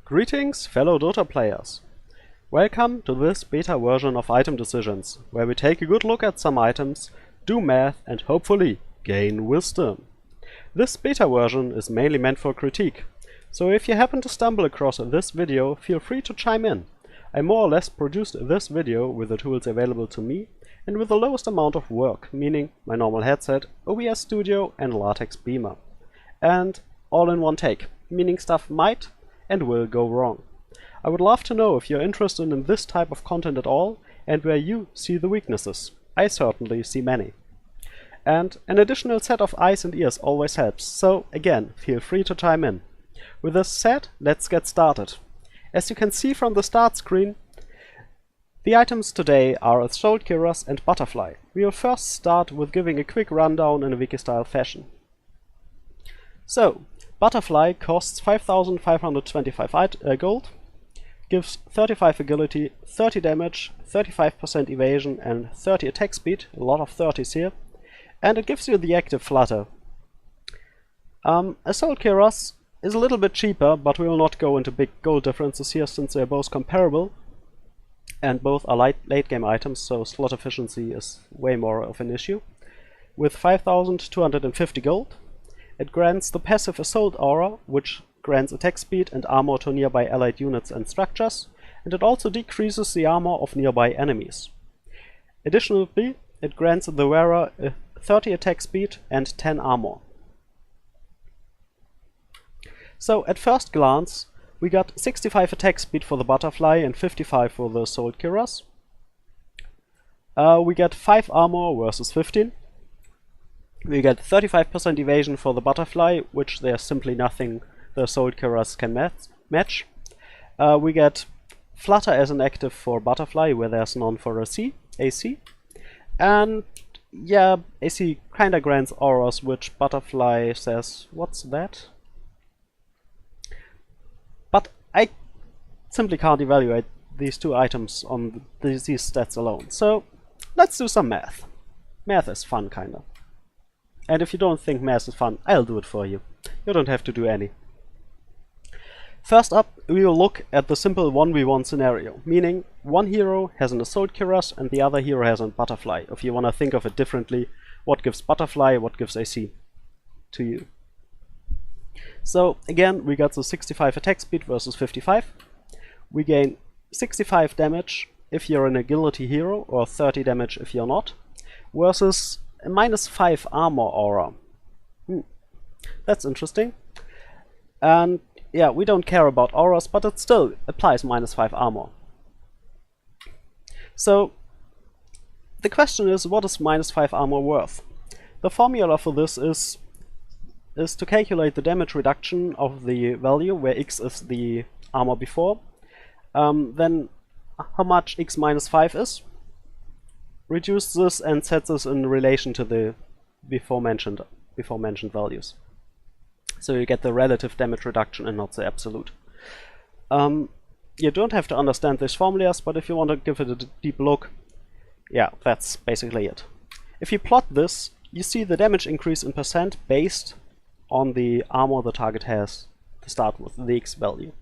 Greetings, fellow Dota players! Welcome to this beta version of Itemdecisions, where we take a good look at some items, do math and hopefully gain wisdom. This beta version is mainly meant for critique, so if you happen to stumble across this video, feel free to chime in. I more or less produced this video with the tools available to me and with the lowest amount of work, meaning my normal headset, OBS Studio and LaTeX Beamer. And all in one take, meaning stuff might and will go wrong. I would love to know if you're interested in this type of content at all and where you see the weaknesses. I certainly see many. And an additional set of eyes and ears always helps, so again, feel free to chime in. With this said, let's get started. As you can see from the start screen, the items today are Assaultcuirass and Butterfly. We will first start with giving a quick rundown in a wiki-style fashion. So, Butterfly costs 5,525 gold, gives 35 agility, 30 damage, 35% evasion and 30 attack speed, a lot of 30s here, and it gives you the active flutter. Assaultcuirass is a little bit cheaper, but we will not go into big gold differences here since they are both comparable, and both are late game items, so slot efficiency is way more of an issue. With 5,250 gold, it grants the passive Assault Aura, which grants attack speed and armor to nearby allied units and structures, and it also decreases the armor of nearby enemies. Additionally, it grants the wearer 30 attack speed and 10 armor. So at first glance, we got 65 attack speed for the Butterfly and 55 for the Assaultcuirass. We get 5 armor versus 15. We get 35% evasion for the Butterfly, which there's simply nothing the Assaultcuirass can match. We get Flutter as an active for Butterfly, where there's none for AC. And yeah, AC kinda grants auras, which Butterfly says, what's that? But I simply can't evaluate these two items on these stats alone. So let's do some math. Math is fun, kinda. And if you don't think math is fun, I'll do it for you. You don't have to do any. First up, we will look at the simple 1v1 scenario, meaning one hero has an Assaultcuirass and the other hero has a Butterfly. If you want to think of it differently, what gives Butterfly, what gives AC to you. So again, we got the 65 attack speed versus 55. We gain 65 damage if you're an agility hero, or 30 damage if you're not, versus a -5 armor aura. That's interesting. And yeah, we don't care about auras, but it still applies -5 armor. So the question is, what is -5 armor worth? The formula for this is to calculate the damage reduction of the value, where x is the armor before, then how much x -5 is, reduce this and set this in relation to the before mentioned values. So you get the relative damage reduction and not the absolute. You don't have to understand these formulas, but if you want to give it a deep look, yeah, that's basically it. If you plot this, you see the damage increase in percent based on the armor the target has to start with, the X value.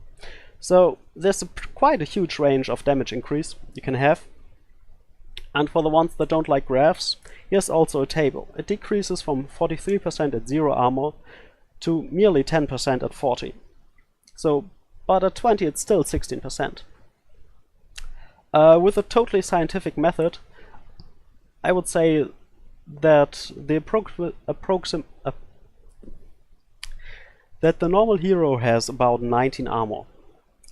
So there's quite a huge range of damage increase you can have. And for the ones that don't like graphs, here's also a table. It decreases from 43% at 0 armor to merely 10% at 40. So, but at 20 it's still 16%. With a totally scientific method, I would say that that the normal hero has about 19 armor.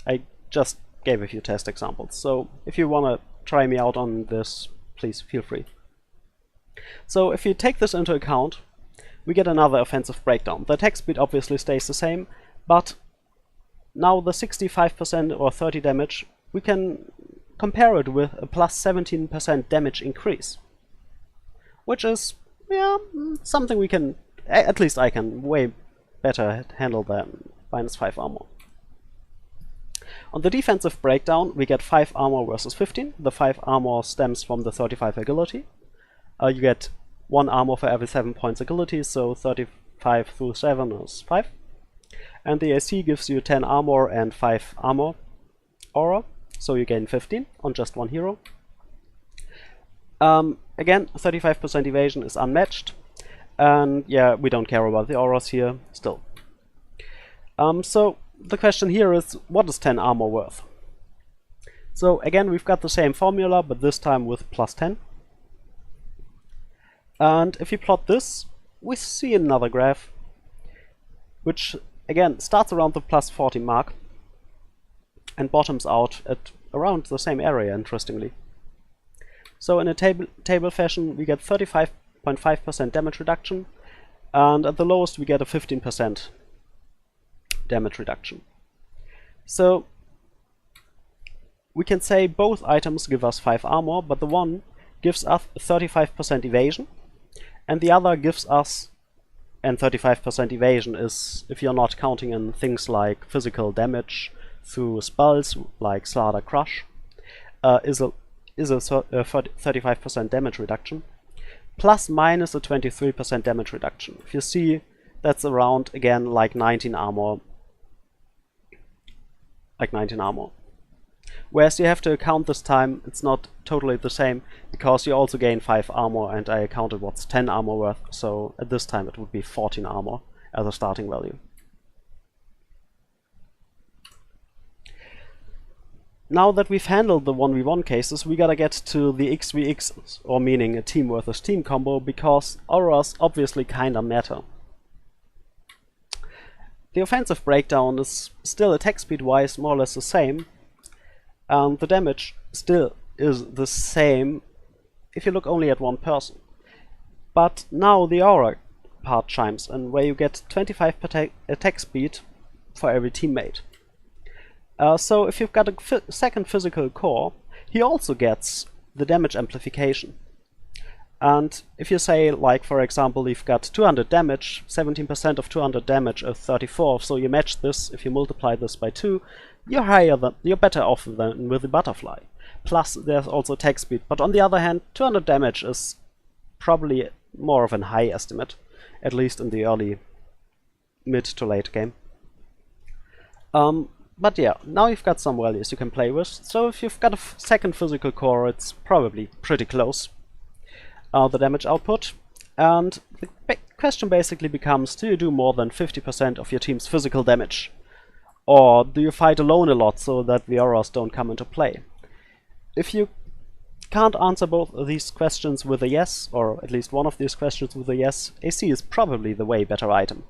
I just gave a few test examples, so if you want to try me out on this, please feel free. So if you take this into account, we get another offensive breakdown. The attack speed obviously stays the same, but now the 65% or 30 damage, we can compare it with a plus 17% damage increase, which is, yeah, something we can, at least I can, way better handle than -5 armor. On the defensive breakdown, we get 5 armor versus 15. The 5 armor stems from the 35 agility. You get 1 armor for every 7 points agility, so 35 through 7 is 5. and the AC gives you 10 armor and 5 armor aura, so you gain 15 on just one hero. Again, 35% evasion is unmatched, and yeah, we don't care about the auras here still. So the question here is, what is 10 armor worth? So again, we've got the same formula, but this time with plus 10. And if you plot this, we see another graph, which again starts around the plus 40 mark and bottoms out at around the same area, interestingly. So in a table fashion, we get 35.5% damage reduction, and at the lowest we get a 15% damage reduction. So we can say both items give us 5 armor, but the one gives us 35% evasion, and the other gives us, and 35% evasion is, if you're not counting in things like physical damage through spells like Slaughter Crush, is a 35% damage reduction, plus minus a 23% damage reduction. If you see, that's around, again, like 19 armor. Whereas you have to account this time, it's not totally the same, because you also gain 5 armor, and I counted what's 10 armor worth, so at this time it would be 14 armor as a starting value. Now that we've handled the 1v1 cases, we gotta get to the XVX, or meaning a team versus team combo, because auras obviously kinda matter. The offensive breakdown is still attack speed wise more or less the same, and the damage still is the same if you look only at one person. But now the aura part chimes in, where you get 25 attack speed for every teammate. So if you've got a second physical core, he also gets the damage amplification. And if you say, like, for example, you've got 200 damage, 17% of 200 damage is 34, so you match this, if you multiply this by 2, you're better off than with the butterfly. Plus, there's also attack speed, but on the other hand, 200 damage is probably more of a high estimate, at least in the early, mid to late game. But yeah, now you've got some values you can play with, so if you've got a second physical core, it's probably pretty close. The damage output, and the question basically becomes, do you do more than 50% of your team's physical damage? Or do you fight alone a lot so that the auras don't come into play? If you can't answer both of these questions with a yes, or at least one of these questions with a yes, AC is probably the way better item.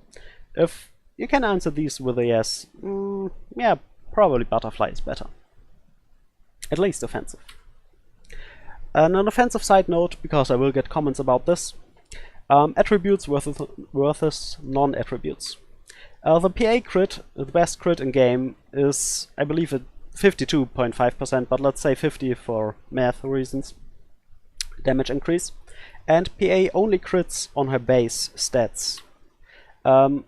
If you can answer these with a yes, yeah, probably butterfly is better. At least offensive. And an offensive side note, because I will get comments about this, attributes versus non-attributes. The PA crit, the best crit in game, is, I believe, at 52.5%, but let's say 50 for math reasons, damage increase. And PA only crits on her base stats,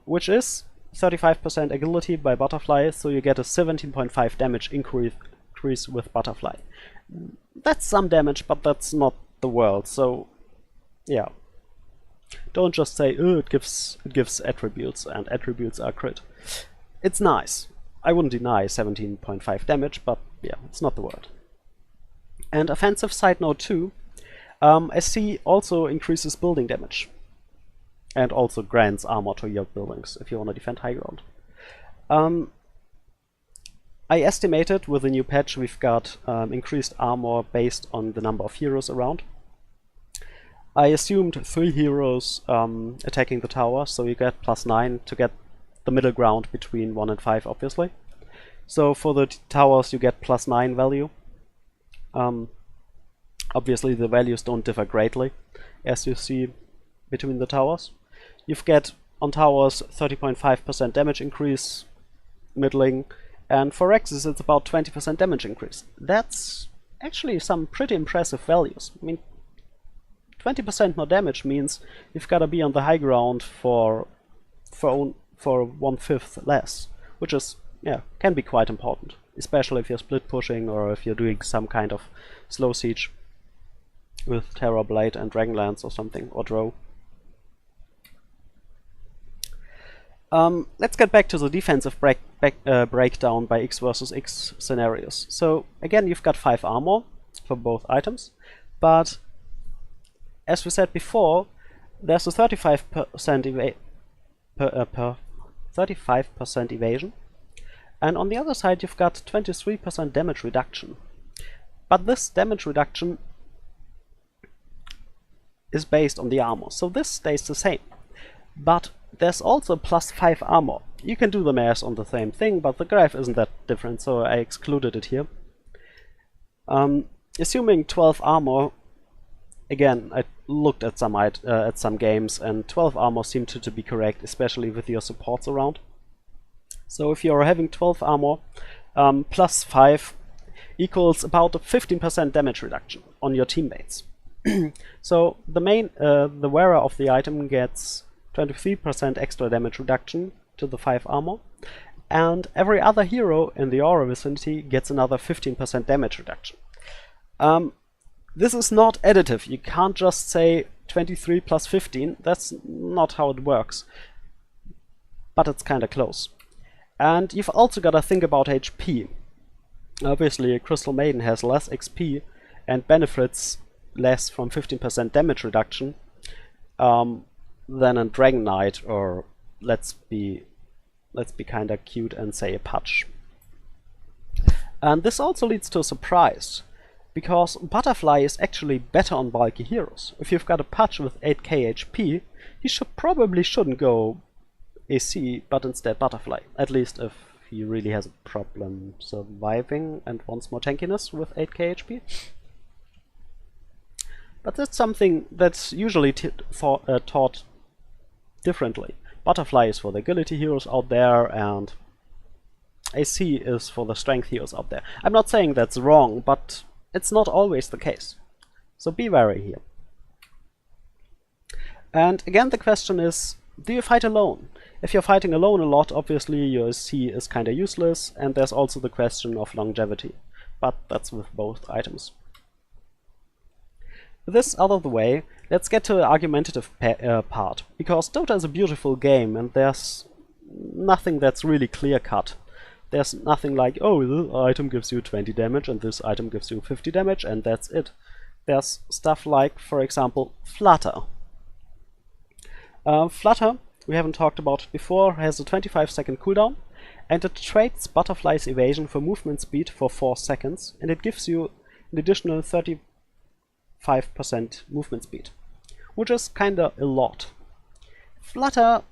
which is 35% agility by butterfly, so you get a 17.5 damage increase with butterfly. That's some damage, but that's not the world, so yeah. Don't just say, oh, it gives attributes, and attributes are crit. It's nice. I wouldn't deny 17.5 damage, but yeah, it's not the word. And offensive side note 2, SC also increases building damage. And also grants armor to your buildings, if you want to defend high ground. I estimated with the new patch we've got increased armor based on the number of heroes around. I assumed 3 heroes attacking the tower, so you get +9 to get the middle ground between 1 and 5, obviously. So for the towers you get +9 value. Obviously the values don't differ greatly, as you see between the towers. You get on towers 30.5% damage increase, middling, and for Rexes it's about 20% damage increase. That's actually some pretty impressive values. I mean, 20% more damage means you've got to be on the high ground for 1/5 less, which is, yeah, can be quite important, especially if you're split pushing or if you're doing some kind of slow siege with Terror Blade and Dragonlance or something, or Drow. Let's get back to the defensive breakdown by X versus X scenarios. So again, you've got 5 armor for both items, but as we said before, there's a 35% 35% evasion, and on the other side you've got 23% damage reduction. But this damage reduction is based on the armor, so this stays the same. But there's also +5 armor. You can do the math on the same thing, but the graph isn't that different, so I excluded it here. Assuming 12 armor, again, I looked at some games, and 12 armor seemed to be correct, especially with your supports around. So if you're having 12 armor, +5 equals about a 15% damage reduction on your teammates. So the wearer of the item gets 23% extra damage reduction to the 5 armor, and every other hero in the aura vicinity gets another 15% damage reduction. This is not additive. You can't just say 23 plus 15. That's not how it works. But it's kinda close. And you've also gotta think about HP. Obviously, a Crystal Maiden has less XP and benefits less from 15% damage reduction than a Dragon Knight, or let's be kinda cute and say a Patch. And this also leads to a surprise, because Butterfly is actually better on bulky heroes. If you've got a Patch with 8k HP, you probably shouldn't go AC, but instead Butterfly. At least if he really has a problem surviving and wants more tankiness with 8k HP. But that's something that's usually taught differently. Butterfly is for the agility heroes out there, and AC is for the strength heroes out there. I'm not saying that's wrong, but it's not always the case. So be wary here. And again, the question is, do you fight alone? If you're fighting alone a lot, obviously your AC is kinda useless, and there's also the question of longevity. But that's with both items. With this out of the way, let's get to the argumentative part, because Dota is a beautiful game and there's nothing that's really clear-cut. There's nothing like, oh, this item gives you 20 damage and this item gives you 50 damage and that's it. There's stuff like, for example, Flutter. Flutter, we haven't talked about it before, has a 25-second cooldown, and it trades Butterfly's evasion for movement speed for 4 seconds, and it gives you an additional 35% movement speed, which is kinda a lot. Flutter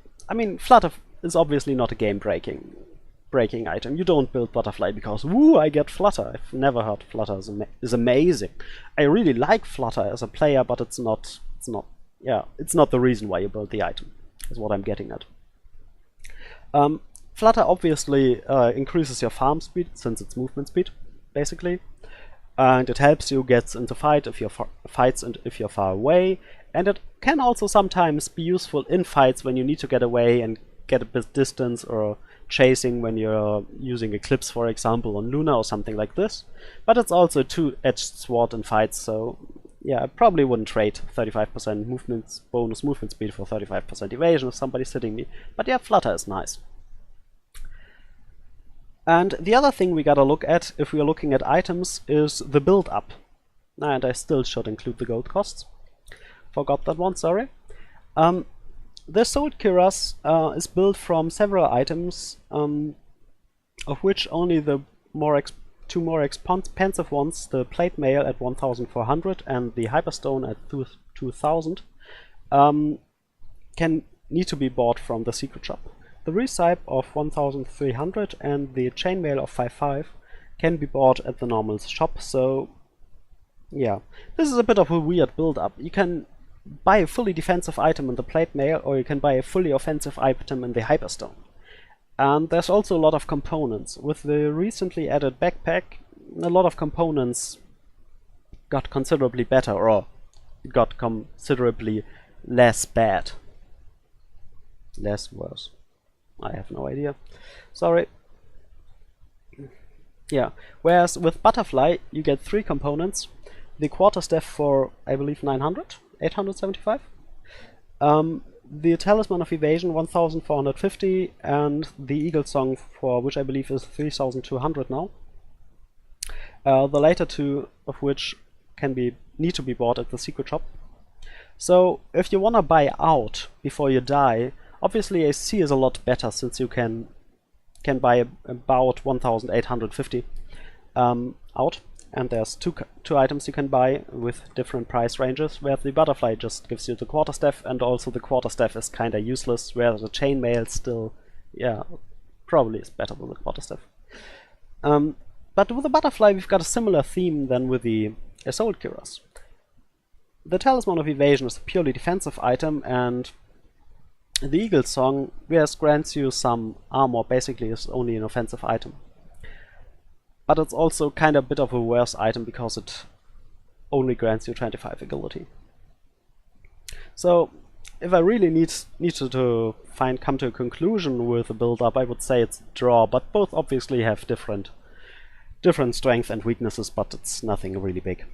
is obviously not a game-breaking item. You don't build Butterfly because, woo, I get Flutter. I've never heard Flutter is amazing. I really like Flutter as a player, but it's not the reason why you build the item, is what I'm getting at. Flutter obviously increases your farm speed, since it's movement speed, basically. And it helps you get into fights if you're far away, and it can also sometimes be useful in fights when you need to get away and get a bit distance, or chasing when you're using Eclipse, for example, on Luna or something like this. But it's also a two-edged sword in fights, so yeah, I probably wouldn't trade 35% bonus movement speed for 35% evasion if somebody's hitting me. But yeah, Flutter is nice. And the other thing we gotta look at, if we are looking at items, is the build-up. And I still should include the gold costs. Forgot that one, sorry. The Assaultcuirass is built from several items, of which only the two more expensive ones, the Plate Mail at 1400 and the Hyperstone at 2000, need to be bought from the secret shop. The Recipe of 1300 and the Chainmail of 55 can be bought at the normal shop, so yeah. This is a bit of a weird build-up. You can buy a fully defensive item in the Plate Mail, or you can buy a fully offensive item in the Hyperstone. And there's also a lot of components. With the recently added backpack, a lot of components got considerably better, or got considerably less bad. Less worse. I have no idea. Sorry. Yeah, whereas with Butterfly you get 3 components. The quarterstaff for, I believe, 900? 875? the Talisman of Evasion 1450 and the Eagle Song, for which I believe is 3200 now. The later two of which need to be bought at the secret shop. So if you wanna buy out before you die, obviously AC is a lot better, since you can buy about 1850 out, and there's two items you can buy with different price ranges, where the butterfly just gives you the quarterstaff, and also the quarterstaff is kinda useless, where the chainmail still, yeah, probably is better than the quarterstaff. But with the butterfly we've got a similar theme than with the Assaultcuirass. The Talisman of Evasion is a purely defensive item, and the Eagle Song, whereas grants you some armor, basically is only an offensive item. But it's also kind of a bit of a worse item, because it only grants you 25 agility. So if I really needed to come to a conclusion with the build-up, I would say it's a draw, but both obviously have different strengths and weaknesses, but it's nothing really big.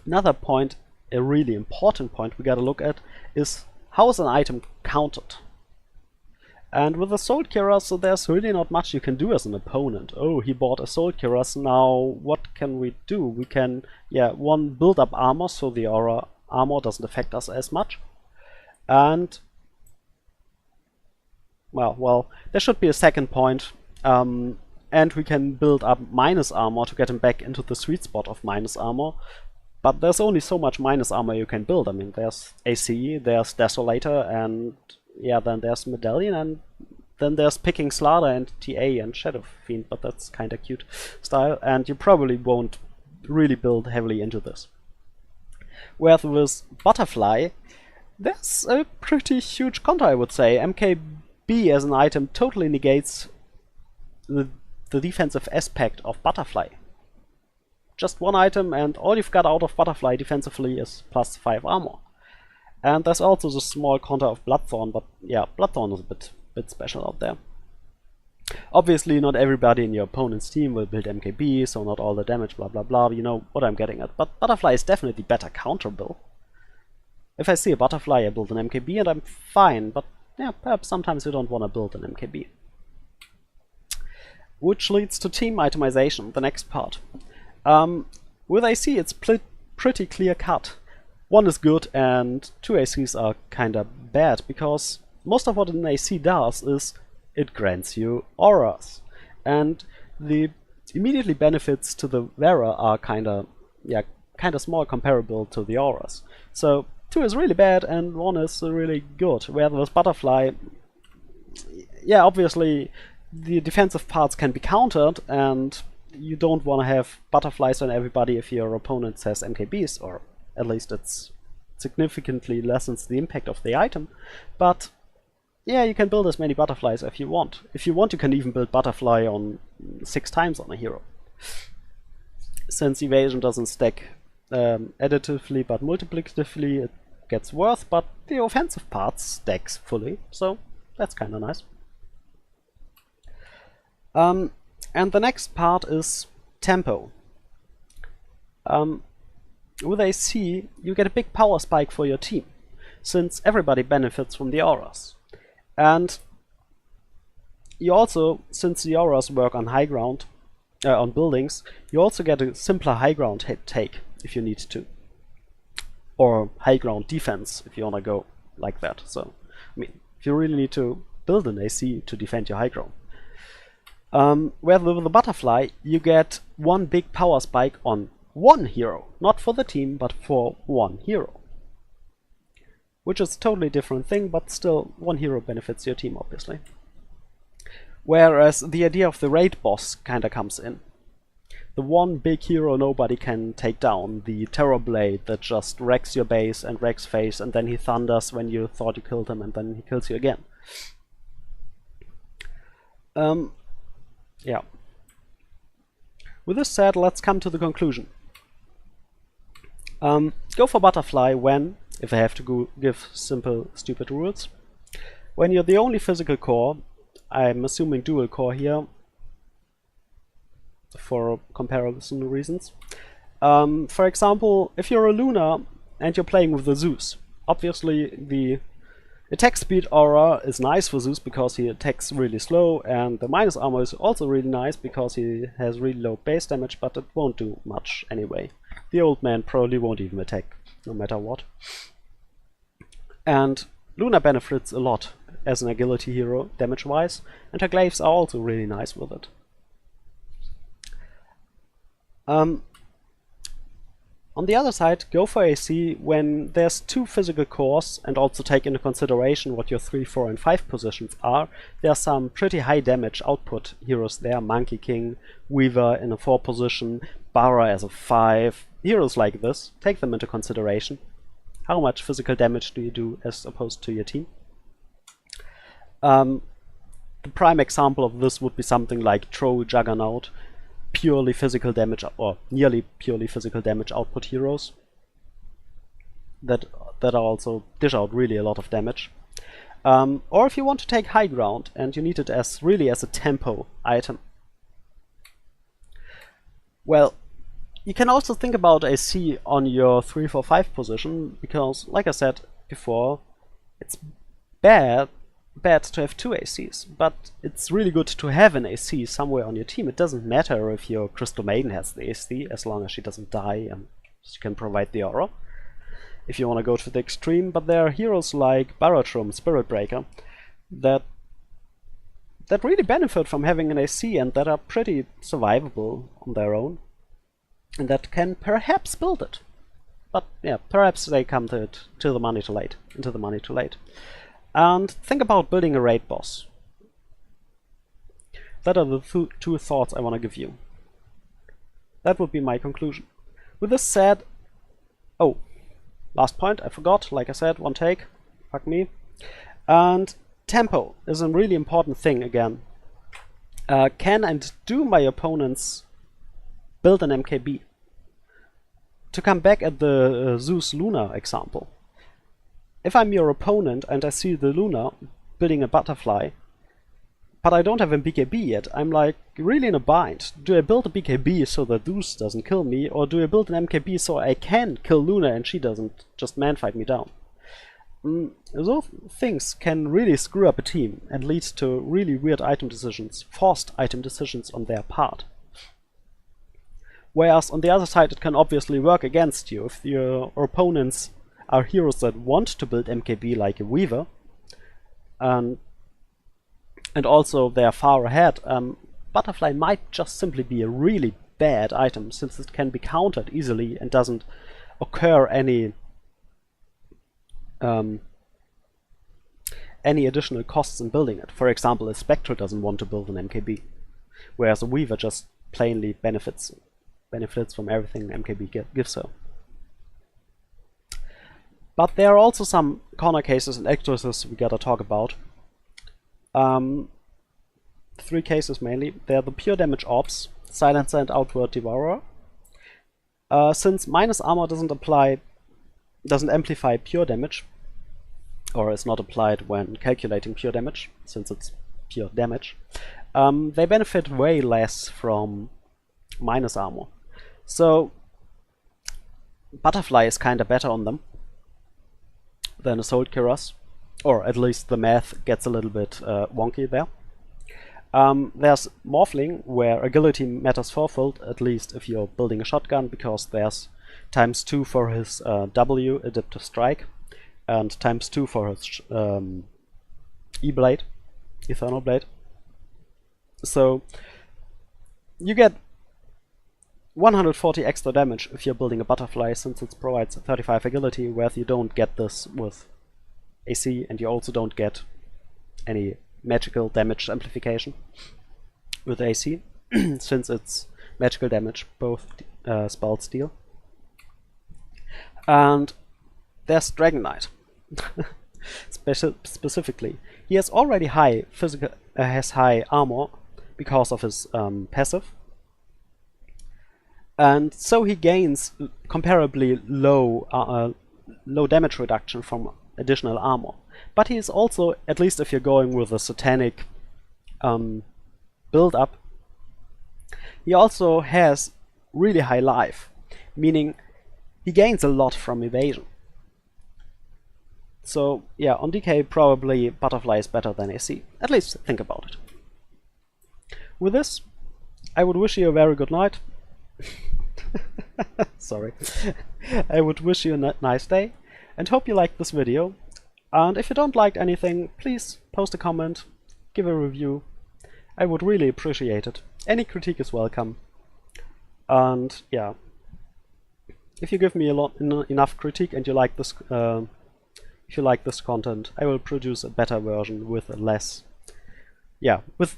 Another point, a really important point we gotta look at, is how is an item counted? And with Assaultcuirass, so there's really not much you can do as an opponent. Oh, he bought Assaultcuirass, now what can we do? We can, one, build up armor, so the aura armor doesn't affect us as much. And, well, there should be a second point. And we can build up minus armor to get him back into the sweet spot of minus armor. But there's only so much minus armor you can build. I mean, there's AC, there's Desolator, and then there's Medallion, and then there's Picking Slaughter and TA and Shadow Fiend, but that's kinda cute style, and you probably won't really build heavily into this. Whereas with Butterfly, there's a pretty huge counter, I would say. MKB as an item totally negates the defensive aspect of Butterfly. Just one item, and all you've got out of Butterfly defensively is +5 armor. And there's also the small counter of Bloodthorn, but yeah, Bloodthorn is a bit special out there. Obviously not everybody in your opponent's team will build MKB, so not all the damage, blah blah blah, you know what I'm getting at. But Butterfly is definitely better counterable. If I see a Butterfly, I build an MKB and I'm fine, but yeah, perhaps sometimes you don't want to build an MKB. Which leads to team itemization, the next part. With AC it's pretty clear cut. One is good and two ACs are kinda bad, because most of what an AC does is it grants you auras. And the immediately benefits to the wearer are kinda small comparable to the auras. So 2 is really bad and 1 is really good. Whereas with Butterfly, yeah, obviously the defensive parts can be countered, and you don't want to have butterflies on everybody if your opponent says MKBs, or at least it's significantly lessens the impact of the item. But yeah, you can build as many butterflies if you want. If you want, you can even build butterfly on 6 times on a hero. Since evasion doesn't stack additively but multiplicatively, it gets worth, but the offensive part stacks fully, so that's kinda nice. And the next part is tempo. With AC, you get a big power spike for your team, since everybody benefits from the auras. And you also, since the auras work on high ground, on buildings, you also get a simpler high ground hit take if you need to. Or high ground defense if you wanna go like that. So, I mean, if you really need to build an AC to defend your high ground. Where with the butterfly, you get one big power spike on one hero. Not for the team, but for one hero. Which is a totally different thing, but still, one hero benefits your team, obviously. Whereas the idea of the raid boss kinda comes in. The one big hero nobody can take down, the Terror Blade that just wrecks your base and wrecks face, and then he thunders when you thought you killed him, and then he kills you again. Yeah. With this said, let's come to the conclusion. Go for butterfly when, if I have to give simple, stupid rules, when you're the only physical core, I'm assuming dual core here, for comparison reasons. For example, if you're a Luna and you're playing with the Zeus, obviously the attack speed aura is nice for Zeus because he attacks really slow, and the minus armor is also really nice because he has really low base damage, but it won't do much anyway. The old man probably won't even attack, no matter what. And Luna benefits a lot as an agility hero, damage-wise, and her glaives are also really nice with it. On the other side, go for AC when there's 2 physical cores, and also take into consideration what your 3, 4 and 5 positions are. There are some pretty high damage output heroes there, Monkey King, Weaver in a 4 position, Bara as a 5, heroes like this, take them into consideration. How much physical damage do you do as opposed to your team? The prime example of this would be something like Troll Juggernaut, purely physical damage, or nearly purely physical damage output heroes that also dish out really a lot of damage. Or if you want to take high ground and you need it as really as a tempo item, well, you can also think about AC on your 3, 4, 5 position, because like I said before, it's bad to have 2 ACs, but it's really good to have an AC somewhere on your team. It doesn't matter if your Crystal Maiden has the AC, as long as she doesn't die and she can provide the aura, if you want to go to the extreme. But there are heroes like Baratrum, Spirit Breaker, that really benefit from having an AC and that are pretty survivable on their own, and that can perhaps build it. But yeah, perhaps they come to the money too late. And think about building a raid boss. That are the 2 thoughts I want to give you. That would be my conclusion. With this said, oh, last point, I forgot, like I said, 1 take, fuck me. And tempo is a really important thing again. Can and do my opponents build an MKB? To come back at the Zeus Luna example, if I'm your opponent and I see the Luna building a butterfly, but I don't have a BKB yet, I'm like really in a bind. Do I build a BKB so that Zeus doesn't kill me, or do I build an MKB so I can kill Luna and she doesn't just man-fight me down? Those things can really screw up a team and lead to really weird item decisions, forced item decisions on their part. Whereas on the other side it can obviously work against you if your opponents are heroes that want to build MKB like a Weaver, and also they are far ahead. Butterfly might just simply be a really bad item, since it can be countered easily and doesn't occur any additional costs in building it. For example, a Spectral doesn't want to build an MKB, whereas a Weaver just plainly benefits from everything MKB gives her. But there are also some corner cases and actresses we gotta talk about. 3 cases mainly. They're the pure damage orbs, Silencer and Outward Devourer. Since minus armor doesn't amplify pure damage, or is not applied when calculating pure damage, since it's pure damage, they benefit way less from minus armor. So Butterfly is kinda better on them than Assaultcuirass, or at least the math gets a little bit wonky there. There's Morphling, where agility matters fourfold, at least if you're building a shotgun, because there's ×2 for his W, Adaptive Strike, and ×2 for his E-Blade, Eternal Blade. So you get 140 extra damage if you're building a Butterfly, since it provides 35 agility, whereas you don't get this with AC, and you also don't get any magical damage amplification with AC, since it's magical damage, both spells deal. And there's Dragon Knight. Specifically, he has already high armor because of his passive, and so he gains comparably low damage reduction from additional armor. But he is also, at least if you're going with a satanic build up, he also has really high life, meaning he gains a lot from evasion. So yeah, on DK probably butterfly is better than AC. At least think about it. With this, I would wish you a very good night. Sorry. I would wish you a nice day and hope you liked this video. And if you don't like anything, please post a comment, give a review. I would really appreciate it. Any critique is welcome. And yeah, if you give me enough critique and you like this, if you like this content, I will produce a better version with with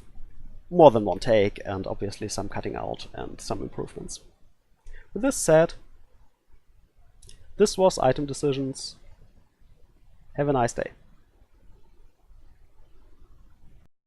more than one take and obviously some cutting out and some improvements. With this said, this was Item Decisions. Have a nice day.